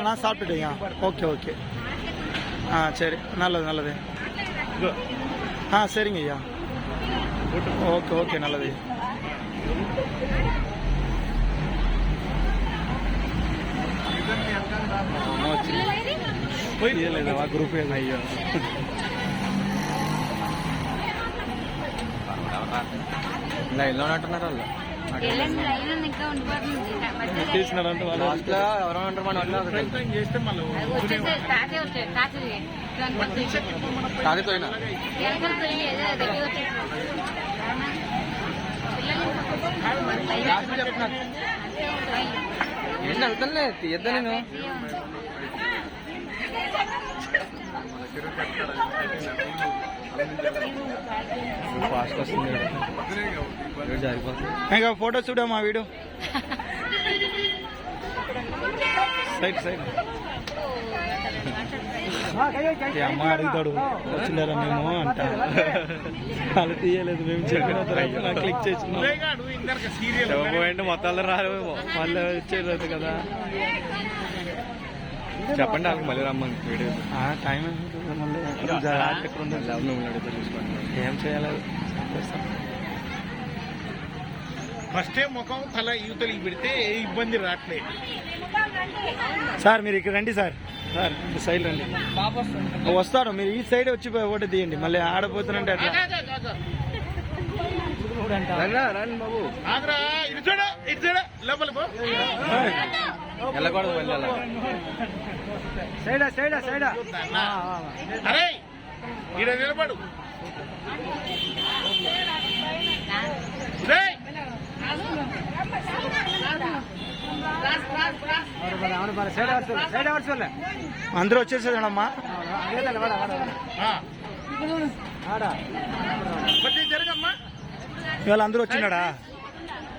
நான் சாப்பிட்டுட்டேங்க. Okay okay. சரி, நல்லது நல்லது. சரிங்க ஐயா. ஓகே ஓகே, நல்லது. గ్రూప్ అయ్యో లైన్లో ఉన్నట్టున్నారు వాళ్ళు. తీసినారంటే వాళ్ళు ఎవరో ఉంటారు మన వాళ్ళు చేస్తే మళ్ళీ ఏంటి వెళ్తానులే తీయద్దా నేను. ఫాస్ట్ వస్తుంది ఇంకా ఫోటో చూడమ్మా వీడియో సైడ్ సైడ్. అమ్మ అడుగుతాడు వచ్చిండారా మేము అంట. వాళ్ళు తీయలేదు, మేము చెప్పిన తర్వాత క్లిక్ చేసినాం. మొత్తాలు రాలేమో వాళ్ళు వచ్చేది కదా. చెప్పండి వాళ్ళకి మళ్ళీ రమ్మని వీడియో టైం ఏం చేయాలి. ఫస్టే ముఖం తల యువతలకి పెడితే ఇబ్బంది రావట్లేదు. సార్ మీరు ఇక్కడ రండి సార్. సార్ సైడ్ రండి. వస్తాడు, మీరు ఈ సైడ్ వచ్చి ఓటు తీయండి. మళ్ళీ ఆడపోతున్నంటే అట్లా రండి బాబు. వెళ్ళకూడదు వెళ్ళాల. సైడా సైడా సైడా. అరే ఈడ నిలబడు. అందరూ వచ్చేసేదమ్మా. ఇవాళ అందరూ వచ్చినాడా?